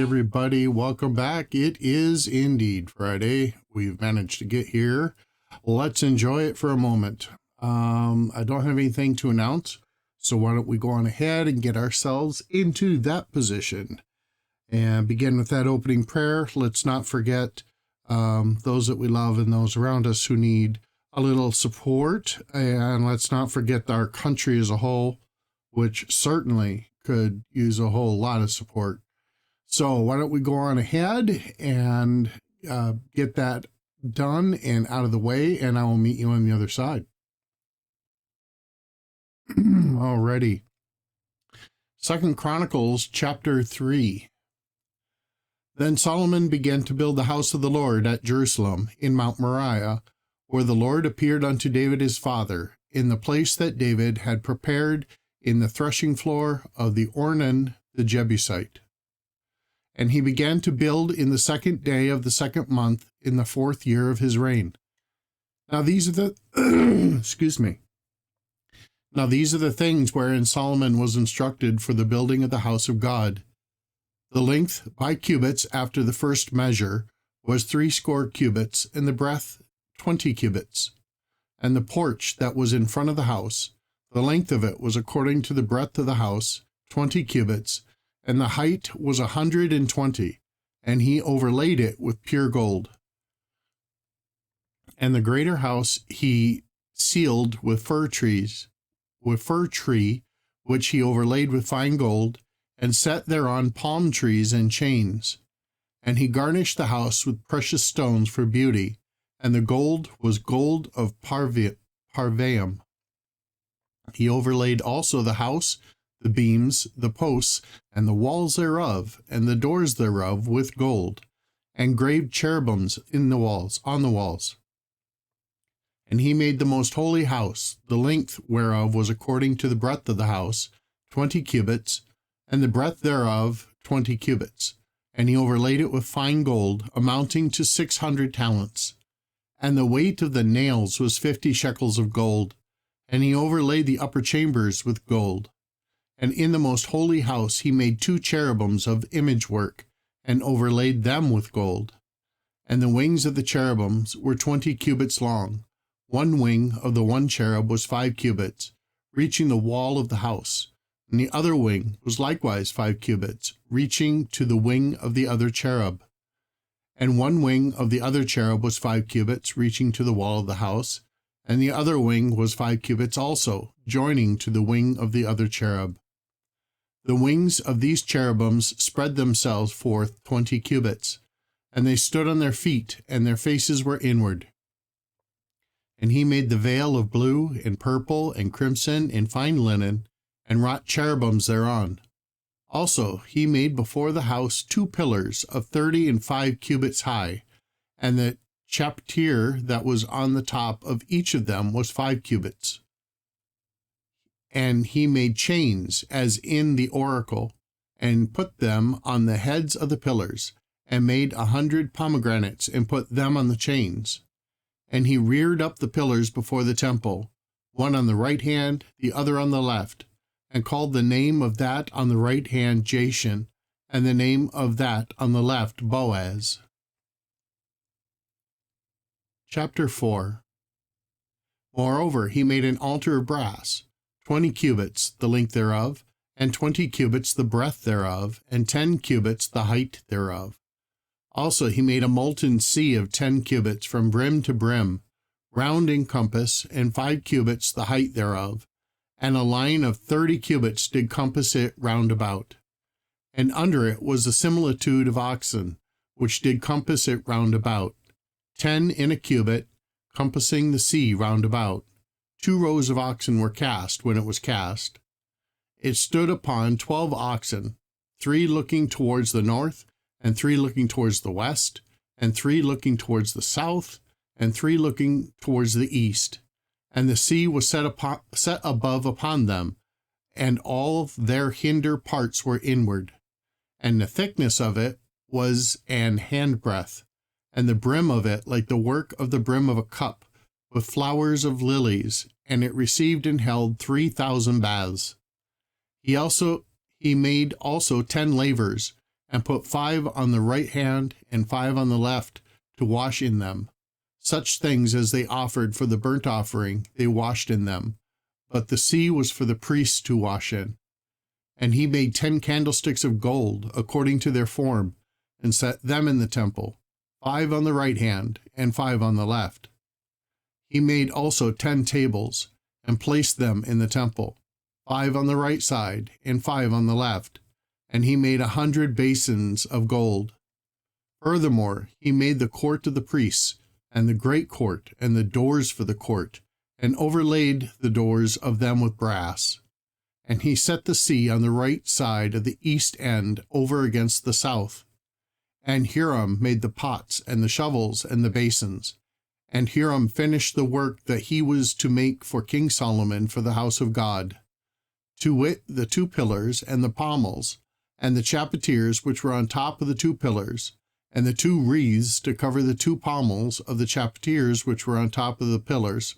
everybody. Welcome back. It is indeed Friday. We've managed to get here. Let's enjoy it for a moment. I don't have anything to announce, so why don't we go on ahead and get ourselves into that position and begin with that opening prayer. Let's not forget those that we love and those around us who need a little support, and let's not forget our country as a whole, which certainly could use a whole lot of support. So why don't we go on ahead and get that done and out of the way, and I will meet you on the other side. Alrighty. 2 Chronicles chapter 3. Then Solomon began to build the house of the Lord at Jerusalem in Mount Moriah, where the Lord appeared unto David his father, in the place that David had prepared in the threshing floor of the Ornan the Jebusite. And he began to build in the 2nd day of the 2nd month in the 4th year of his reign. Now these are the excuse me. Now these are the things wherein Solomon was instructed for the building of the house of God. The length by cubits after the first measure was 60 cubits, and the breadth 20 cubits. And the porch that was in front of the house, the length of it was according to the breadth of the house, 20 cubits, and the height was 120, and he overlaid it with pure gold. And the greater house he sealed with fir tree, which he overlaid with fine gold, and set thereon palm trees and chains. And he garnished the house with precious stones for beauty, and the gold was gold of Parvaim. He overlaid also the house, the beams, the posts, and the walls thereof, and the doors thereof with gold, and graved cherubims in the walls, on the walls. And he made the most holy house, the length whereof was according to the breadth of the house, 20 cubits, and the breadth thereof 20 cubits. And he overlaid it with fine gold, amounting to 600 talents. And the weight of the nails was 50 shekels of gold. And he overlaid the upper chambers with gold. And in the most holy house he made 2 cherubims of image work, and overlaid them with gold. And the wings of the cherubims were 20 cubits long. One wing of the one cherub was 5 cubits, reaching the wall of the house. And the other wing was likewise 5 cubits, reaching to the wing of the other cherub. And one wing of the other cherub was 5 cubits, reaching to the wall of the house. And the other wing was 5 cubits also, joining to the wing of the other cherub. The wings of these cherubims spread themselves forth 20 cubits, and they stood on their feet, and their faces were inward. And he made the veil of blue, and purple, and crimson, and fine linen, and wrought cherubims thereon. Also he made before the house 2 pillars of 35 cubits high, and the chapiter that was on the top of each of them was 5 cubits. And he made chains as in the oracle, and put them on the heads of the pillars, and made 100 pomegranates, and put them on the chains. And he reared up the pillars before the temple, one on the right hand, the other on the left, and called the name of that on the right hand Jashin, and the name of that on the left Boaz. Chapter 4. Moreover, he made an altar of brass, 20 cubits the length thereof, and 20 cubits the breadth thereof, and 10 cubits the height thereof. Also he made a molten sea of 10 cubits from brim to brim, round in compass, and 5 cubits the height thereof, and a line of 30 cubits did compass it round about. And under it was the similitude of oxen, which did compass it round about, 10 in a cubit, compassing the sea round about. 2 rows of oxen were cast when it was cast. It stood upon 12 oxen, 3 looking towards the north, and 3 looking towards the west, and 3 looking towards the south, and 3 looking towards the east. And the sea was set above upon them, and all their hinder parts were inward. And the thickness of it was an handbreadth, and the brim of it like the work of the brim of a cup, with flowers of lilies, and it received and held 3,000 baths. He made also 10 lavers, and put 5 on the right hand and 5 on the left to wash in them. Such things as they offered for the burnt offering, they washed in them. But the sea was for the priests to wash in. And he made 10 candlesticks of gold, according to their form, and set them in the temple, 5 on the right hand and 5 on the left. He made also 10 tables, and placed them in the temple, 5 on the right side and 5 on the left. And he made 100 basins of gold. Furthermore, he made the court of the priests, and the great court, and the doors for the court, and overlaid the doors of them with brass. And he set the sea on the right side of the east end over against the south. And Hiram made the pots and the shovels and the basins. And Hiram finished the work that he was to make for King Solomon for the house of God, to wit, the 2 pillars and the pommels, and the chapitiers which were on top of the 2 pillars, and the 2 wreaths to cover the 2 pommels of the chapitiers which were on top of the pillars,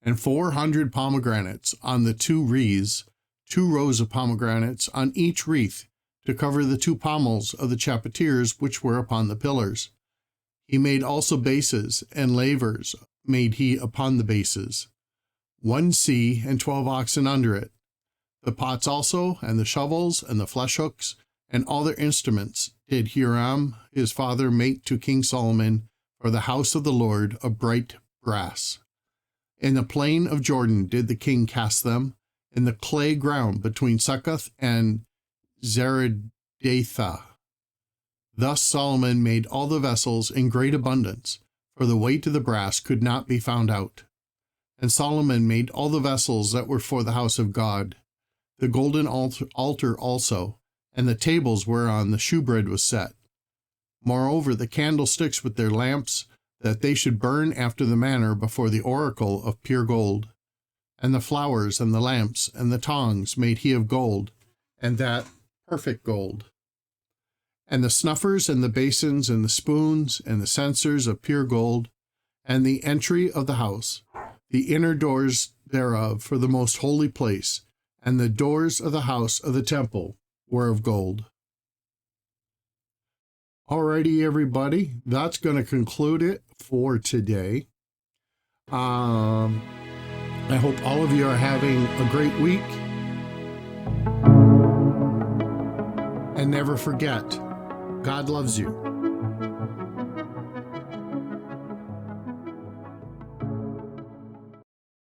and 400 pomegranates on the 2 wreaths, 2 rows of pomegranates on each wreath, to cover the 2 pommels of the chapitiers which were upon the pillars. He made also bases, and lavers made he upon the bases, 1 sea and 12 oxen under it. The pots also, and the shovels, and the flesh hooks, and all their instruments did Hiram his father make to King Solomon for the house of the Lord of bright brass. In the plain of Jordan did the king cast them, in the clay ground between Succoth and Zeredathah. Thus Solomon made all the vessels in great abundance, for the weight of the brass could not be found out. And Solomon made all the vessels that were for the house of God, the golden altar also, and the tables whereon the shewbread was set. Moreover, the candlesticks with their lamps, that they should burn after the manner before the oracle of pure gold. And the flowers and the lamps and the tongs made he of gold, and that perfect gold. And the snuffers and the basins and the spoons and the censers of pure gold, and the entry of the house, the inner doors thereof for the most holy place, and the doors of the house of the temple were of gold. Alrighty, everybody, that's going to conclude it for today. I hope all of you are having a great week. And never forget, God loves you.